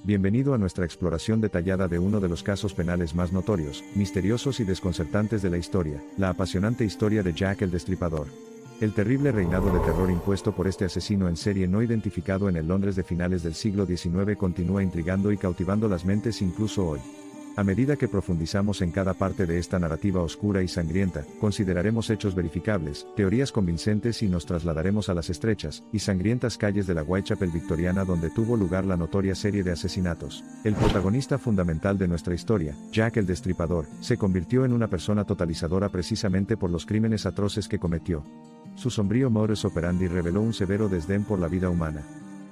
Bienvenido a nuestra exploración detallada de uno de los casos penales más notorios, misteriosos y desconcertantes de la historia, la apasionante historia de Jack el Destripador. El terrible reinado de terror impuesto por este asesino en serie no identificado en el Londres de finales del siglo XIX continúa intrigando y cautivando las mentes incluso hoy. A medida que profundizamos en cada parte de esta narrativa oscura y sangrienta, consideraremos hechos verificables, teorías convincentes y nos trasladaremos a las estrechas y sangrientas calles de la Whitechapel victoriana donde tuvo lugar la notoria serie de asesinatos. El protagonista fundamental de nuestra historia, Jack el Destripador, se convirtió en una persona totalizadora precisamente por los crímenes atroces que cometió. Su sombrío modus operandi reveló un severo desdén por la vida humana.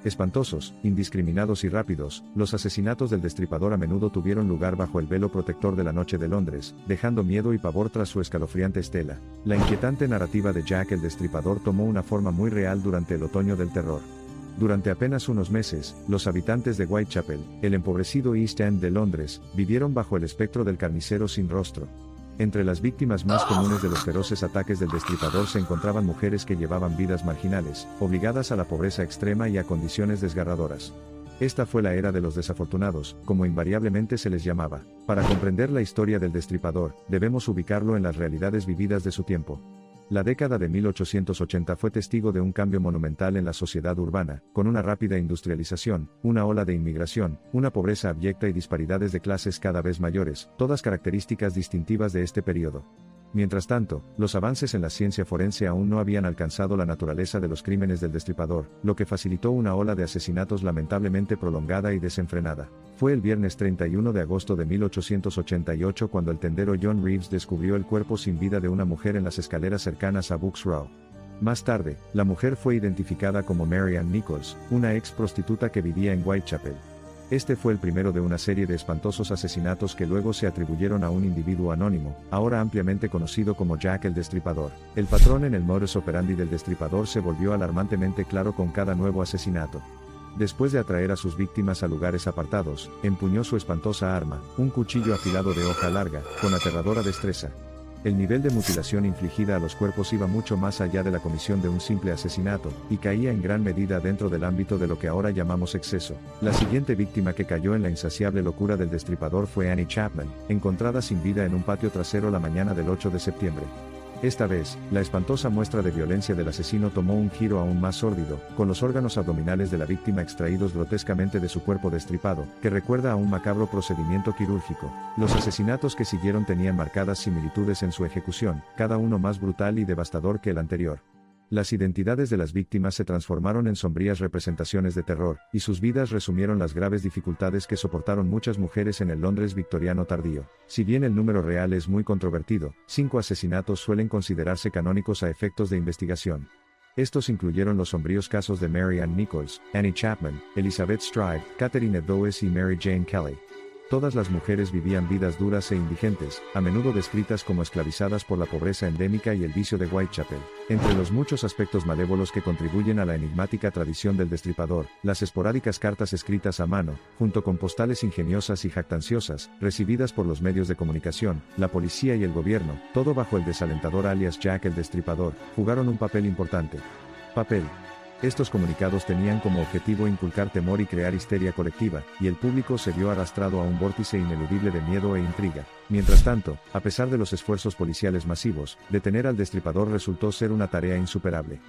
Espantosos, indiscriminados y rápidos, los asesinatos del Destripador a menudo tuvieron lugar bajo el velo protector de la noche de Londres, dejando miedo y pavor tras su escalofriante estela. La inquietante narrativa de Jack el Destripador tomó una forma muy real durante el otoño del terror. Durante apenas unos meses, los habitantes de Whitechapel, el empobrecido East End de Londres, vivieron bajo el espectro del carnicero sin rostro. Entre las víctimas más comunes de los feroces ataques del Destripador se encontraban mujeres que llevaban vidas marginales, obligadas a la pobreza extrema y a condiciones desgarradoras. Esta fue la era de los desafortunados, como invariablemente se les llamaba. Para comprender la historia del Destripador, debemos ubicarlo en las realidades vividas de su tiempo. La década de 1880 fue testigo de un cambio monumental en la sociedad urbana, con una rápida industrialización, una ola de inmigración, una pobreza abyecta y disparidades de clases cada vez mayores, todas características distintivas de este periodo. Mientras tanto, los avances en la ciencia forense aún no habían alcanzado la naturaleza de los crímenes del Destripador, lo que facilitó una ola de asesinatos lamentablemente prolongada y desenfrenada. Fue el viernes 31 de agosto de 1888 cuando el tendero John Reeves descubrió el cuerpo sin vida de una mujer en las escaleras cercanas a Bucks Row. Más tarde, la mujer fue identificada como Mary Ann Nichols, una ex prostituta que vivía en Whitechapel. Este fue el primero de una serie de espantosos asesinatos que luego se atribuyeron a un individuo anónimo, ahora ampliamente conocido como Jack el Destripador. El patrón en el modus operandi del Destripador se volvió alarmantemente claro con cada nuevo asesinato. Después de atraer a sus víctimas a lugares apartados, empuñó su espantosa arma, un cuchillo afilado de hoja larga, con aterradora destreza. El nivel de mutilación infligida a los cuerpos iba mucho más allá de la comisión de un simple asesinato, y caía en gran medida dentro del ámbito de lo que ahora llamamos exceso. La siguiente víctima que cayó en la insaciable locura del Destripador fue Annie Chapman, encontrada sin vida en un patio trasero la mañana del 8 de septiembre. Esta vez, la espantosa muestra de violencia del asesino tomó un giro aún más sórdido, con los órganos abdominales de la víctima extraídos grotescamente de su cuerpo destripado, que recuerda a un macabro procedimiento quirúrgico. Los asesinatos que siguieron tenían marcadas similitudes en su ejecución, cada uno más brutal y devastador que el anterior. Las identidades de las víctimas se transformaron en sombrías representaciones de terror, y sus vidas resumieron las graves dificultades que soportaron muchas mujeres en el Londres victoriano tardío. Si bien el número real es muy controvertido, 5 asesinatos suelen considerarse canónicos a efectos de investigación. Estos incluyeron los sombríos casos de Mary Ann Nichols, Annie Chapman, Elizabeth Stride, Catherine Eddowes y Mary Jane Kelly. Todas las mujeres vivían vidas duras e indigentes, a menudo descritas como esclavizadas por la pobreza endémica y el vicio de Whitechapel. Entre los muchos aspectos malévolos que contribuyen a la enigmática tradición del Destripador, las esporádicas cartas escritas a mano, junto con postales ingeniosas y jactanciosas, recibidas por los medios de comunicación, la policía y el gobierno, todo bajo el desalentador alias Jack el Destripador, jugaron un papel importante. Estos comunicados tenían como objetivo inculcar temor y crear histeria colectiva, y el público se vio arrastrado a un vórtice ineludible de miedo e intriga. Mientras tanto, a pesar de los esfuerzos policiales masivos, detener al Destripador resultó ser una tarea insuperable.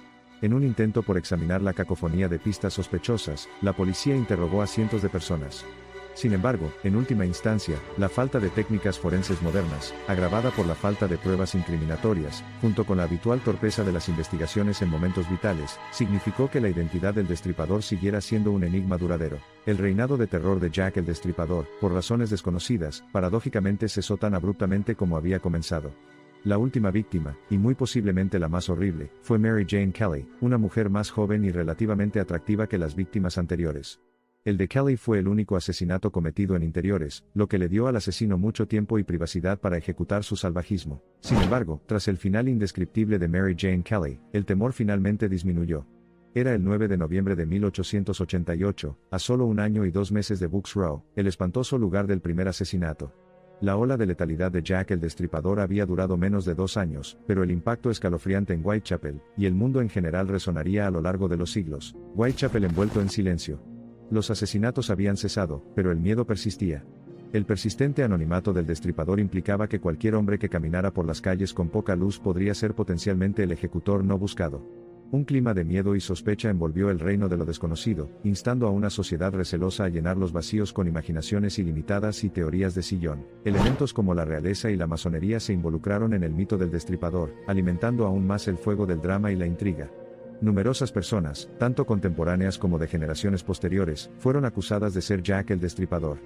En un intento por examinar la cacofonía de pistas sospechosas, la policía interrogó a cientos de personas. Sin embargo, en última instancia, la falta de técnicas forenses modernas, agravada por la falta de pruebas incriminatorias, junto con la habitual torpeza de las investigaciones en momentos vitales, significó que la identidad del Destripador siguiera siendo un enigma duradero. El reinado de terror de Jack el Destripador, por razones desconocidas, paradójicamente cesó tan abruptamente como había comenzado. La última víctima, y muy posiblemente la más horrible, fue Mary Jane Kelly, una mujer más joven y relativamente atractiva que las víctimas anteriores. El de Kelly fue el único asesinato cometido en interiores, lo que le dio al asesino mucho tiempo y privacidad para ejecutar su salvajismo. Sin embargo, tras el final indescriptible de Mary Jane Kelly, el temor finalmente disminuyó. Era el 9 de noviembre de 1888, a solo 1 año y 2 meses de Bucks Row, el espantoso lugar del primer asesinato. La ola de letalidad de Jack el Destripador había durado menos de 2 años, pero el impacto escalofriante en Whitechapel, y el mundo en general resonaría a lo largo de los siglos. Whitechapel envuelto en silencio. Los asesinatos habían cesado, pero el miedo persistía. El persistente anonimato del destripador implicaba que cualquier hombre que caminara por las calles con poca luz podría ser potencialmente el ejecutor no buscado. Un clima de miedo y sospecha envolvió el reino de lo desconocido, instando a una sociedad recelosa a llenar los vacíos con imaginaciones ilimitadas y teorías de sillón. Elementos como la realeza y la masonería se involucraron en el mito del destripador, alimentando aún más el fuego del drama y la intriga. Numerosas personas, tanto contemporáneas como de generaciones posteriores, fueron acusadas de ser Jack el Destripador.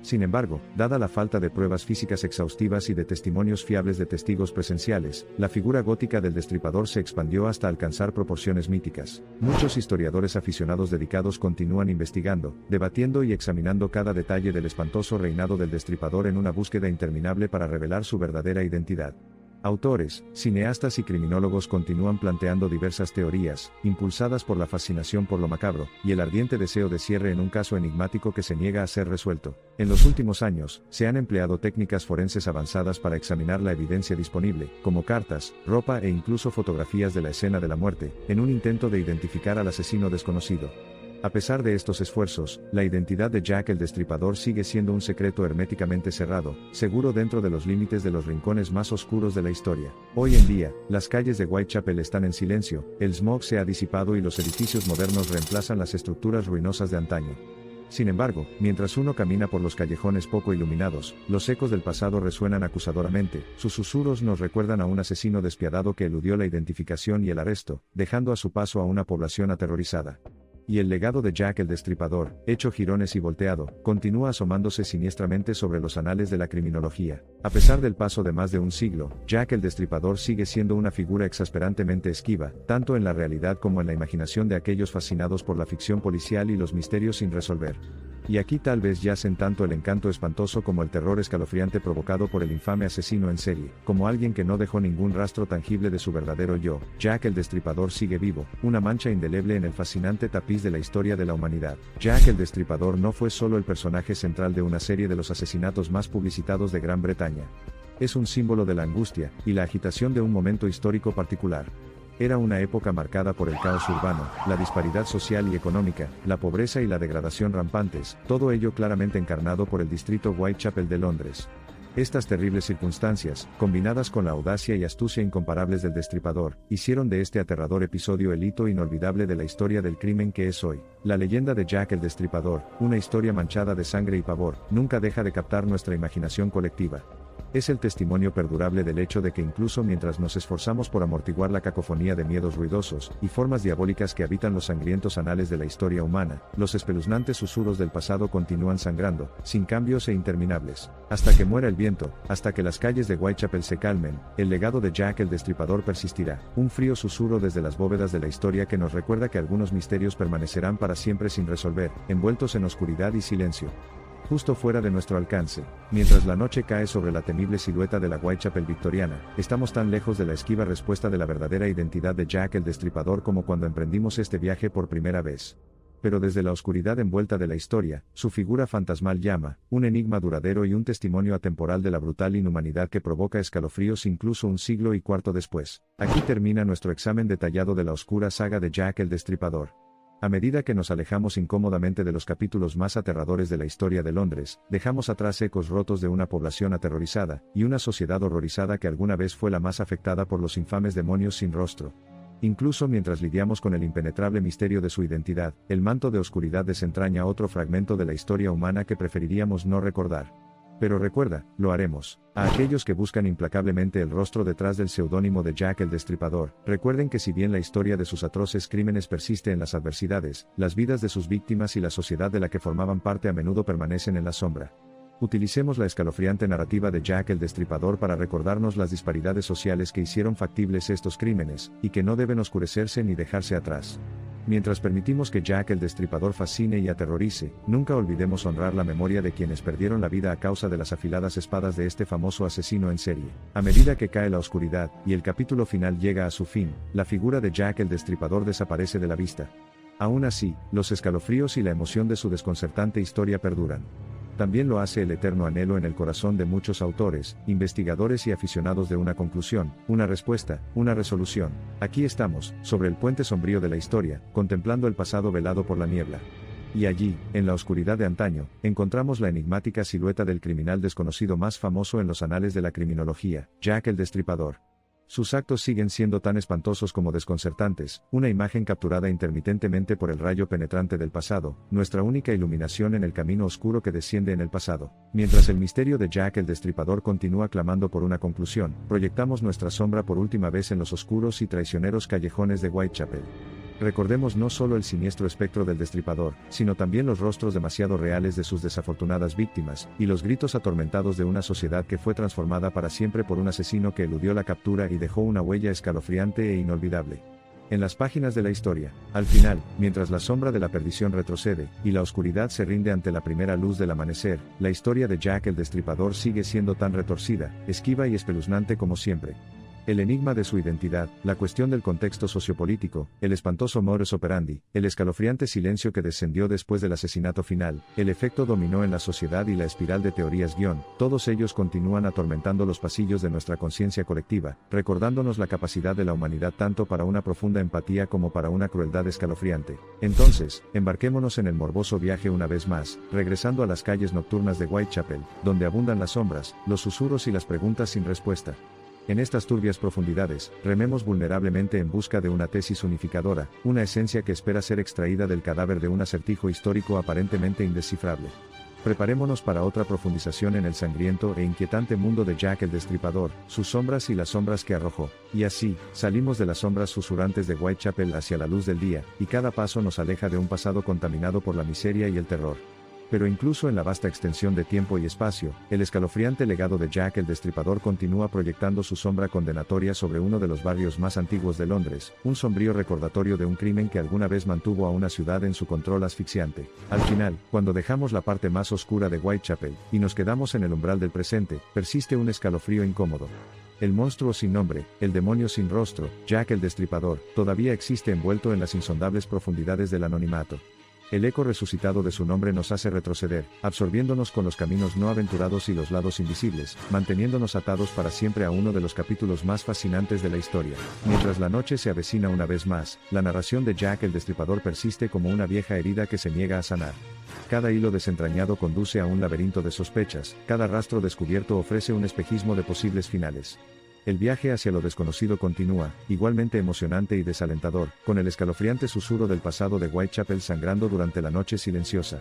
Sin embargo, dada la falta de pruebas físicas exhaustivas y de testimonios fiables de testigos presenciales, la figura gótica del destripador se expandió hasta alcanzar proporciones míticas. Muchos historiadores aficionados dedicados continúan investigando, debatiendo y examinando cada detalle del espantoso reinado del destripador en una búsqueda interminable para revelar su verdadera identidad. Autores, cineastas y criminólogos continúan planteando diversas teorías, impulsadas por la fascinación por lo macabro, y el ardiente deseo de cierre en un caso enigmático que se niega a ser resuelto. En los últimos años, se han empleado técnicas forenses avanzadas para examinar la evidencia disponible, como cartas, ropa e incluso fotografías de la escena de la muerte, en un intento de identificar al asesino desconocido. A pesar de estos esfuerzos, la identidad de Jack el Destripador sigue siendo un secreto herméticamente cerrado, seguro dentro de los límites de los rincones más oscuros de la historia. Hoy en día, las calles de Whitechapel están en silencio, el smog se ha disipado y los edificios modernos reemplazan las estructuras ruinosas de antaño. Sin embargo, mientras uno camina por los callejones poco iluminados, los ecos del pasado resuenan acusadoramente, sus susurros nos recuerdan a un asesino despiadado que eludió la identificación y el arresto, dejando a su paso a una población aterrorizada. Y el legado de Jack el Destripador, hecho jirones y volteado, continúa asomándose siniestramente sobre los anales de la criminología. A pesar del paso de más de un siglo, Jack el Destripador sigue siendo una figura exasperantemente esquiva, tanto en la realidad como en la imaginación de aquellos fascinados por la ficción policial y los misterios sin resolver. Y aquí tal vez yacen tanto el encanto espantoso como el terror escalofriante provocado por el infame asesino en serie, como alguien que no dejó ningún rastro tangible de su verdadero yo. Jack el Destripador sigue vivo, una mancha indeleble en el fascinante tapiz de la historia de la humanidad. Jack el Destripador no fue solo el personaje central de una serie de los asesinatos más publicitados de Gran Bretaña. Es un símbolo de la angustia y la agitación de un momento histórico particular. Era una época marcada por el caos urbano, la disparidad social y económica, la pobreza y la degradación rampantes, todo ello claramente encarnado por el distrito Whitechapel de Londres. Estas terribles circunstancias, combinadas con la audacia y astucia incomparables del destripador, hicieron de este aterrador episodio el hito inolvidable de la historia del crimen que es hoy. La leyenda de Jack el Destripador, una historia manchada de sangre y pavor, nunca deja de captar nuestra imaginación colectiva. Es el testimonio perdurable del hecho de que incluso mientras nos esforzamos por amortiguar la cacofonía de miedos ruidosos y formas diabólicas que habitan los sangrientos anales de la historia humana, los espeluznantes susurros del pasado continúan sangrando, sin cambios e interminables. Hasta que muera el viento, hasta que las calles de Whitechapel se calmen, el legado de Jack el Destripador persistirá, un frío susurro desde las bóvedas de la historia que nos recuerda que algunos misterios permanecerán para siempre sin resolver, envueltos en oscuridad y silencio. Justo fuera de nuestro alcance, mientras la noche cae sobre la temible silueta de la Whitechapel victoriana, estamos tan lejos de la esquiva respuesta de la verdadera identidad de Jack el Destripador como cuando emprendimos este viaje por primera vez. Pero desde la oscuridad envuelta de la historia, su figura fantasmal llama, un enigma duradero y un testimonio atemporal de la brutal inhumanidad que provoca escalofríos incluso un siglo y cuarto después. Aquí termina nuestro examen detallado de la oscura saga de Jack el Destripador. A medida que nos alejamos incómodamente de los capítulos más aterradores de la historia de Londres, dejamos atrás ecos rotos de una población aterrorizada, y una sociedad horrorizada que alguna vez fue la más afectada por los infames demonios sin rostro. Incluso mientras lidiamos con el impenetrable misterio de su identidad, el manto de oscuridad desentraña otro fragmento de la historia humana que preferiríamos no recordar. Pero recuerda, lo haremos. A aquellos que buscan implacablemente el rostro detrás del seudónimo de Jack el Destripador, recuerden que si bien la historia de sus atroces crímenes persiste en las adversidades, las vidas de sus víctimas y la sociedad de la que formaban parte a menudo permanecen en la sombra. Utilicemos la escalofriante narrativa de Jack el Destripador para recordarnos las disparidades sociales que hicieron factibles estos crímenes, y que no deben oscurecerse ni dejarse atrás. Mientras permitimos que Jack el Destripador fascine y aterrorice, nunca olvidemos honrar la memoria de quienes perdieron la vida a causa de las afiladas espadas de este famoso asesino en serie. A medida que cae la oscuridad, y el capítulo final llega a su fin, la figura de Jack el Destripador desaparece de la vista. Aún así, los escalofríos y la emoción de su desconcertante historia perduran. También lo hace el eterno anhelo en el corazón de muchos autores, investigadores y aficionados de una conclusión, una respuesta, una resolución. Aquí estamos, sobre el puente sombrío de la historia, contemplando el pasado velado por la niebla. Y allí, en la oscuridad de antaño, encontramos la enigmática silueta del criminal desconocido más famoso en los anales de la criminología, Jack el Destripador. Sus actos siguen siendo tan espantosos como desconcertantes, una imagen capturada intermitentemente por el rayo penetrante del pasado, nuestra única iluminación en el camino oscuro que desciende en el pasado. Mientras el misterio de Jack el Destripador continúa clamando por una conclusión, proyectamos nuestra sombra por última vez en los oscuros y traicioneros callejones de Whitechapel. Recordemos no solo el siniestro espectro del Destripador, sino también los rostros demasiado reales de sus desafortunadas víctimas, y los gritos atormentados de una sociedad que fue transformada para siempre por un asesino que eludió la captura y dejó una huella escalofriante e inolvidable. En las páginas de la historia, al final, mientras la sombra de la perdición retrocede, y la oscuridad se rinde ante la primera luz del amanecer, la historia de Jack el Destripador sigue siendo tan retorcida, esquiva y espeluznante como siempre. El enigma de su identidad, la cuestión del contexto sociopolítico, el espantoso modus operandi, el escalofriante silencio que descendió después del asesinato final, el efecto dominó en la sociedad y la espiral de teorías todos ellos continúan atormentando los pasillos de nuestra conciencia colectiva, recordándonos la capacidad de la humanidad tanto para una profunda empatía como para una crueldad escalofriante. Entonces, embarquémonos en el morboso viaje una vez más, regresando a las calles nocturnas de Whitechapel, donde abundan las sombras, los susurros y las preguntas sin respuesta. En estas turbias profundidades, rememos vulnerablemente en busca de una tesis unificadora, una esencia que espera ser extraída del cadáver de un acertijo histórico aparentemente indescifrable. Preparémonos para otra profundización en el sangriento e inquietante mundo de Jack el Destripador, sus sombras y las sombras que arrojó. Y así, salimos de las sombras susurrantes de Whitechapel hacia la luz del día, y cada paso nos aleja de un pasado contaminado por la miseria y el terror. Pero incluso en la vasta extensión de tiempo y espacio, el escalofriante legado de Jack el Destripador continúa proyectando su sombra condenatoria sobre uno de los barrios más antiguos de Londres, un sombrío recordatorio de un crimen que alguna vez mantuvo a una ciudad en su control asfixiante. Al final, cuando dejamos la parte más oscura de Whitechapel, y nos quedamos en el umbral del presente, persiste un escalofrío incómodo. El monstruo sin nombre, el demonio sin rostro, Jack el Destripador, todavía existe envuelto en las insondables profundidades del anonimato. El eco resucitado de su nombre nos hace retroceder, absorbiéndonos con los caminos no aventurados y los lados invisibles, manteniéndonos atados para siempre a uno de los capítulos más fascinantes de la historia. Mientras la noche se avecina una vez más, la narración de Jack el Destripador persiste como una vieja herida que se niega a sanar. Cada hilo desentrañado conduce a un laberinto de sospechas, cada rastro descubierto ofrece un espejismo de posibles finales. El viaje hacia lo desconocido continúa, igualmente emocionante y desalentador, con el escalofriante susurro del pasado de Whitechapel sangrando durante la noche silenciosa.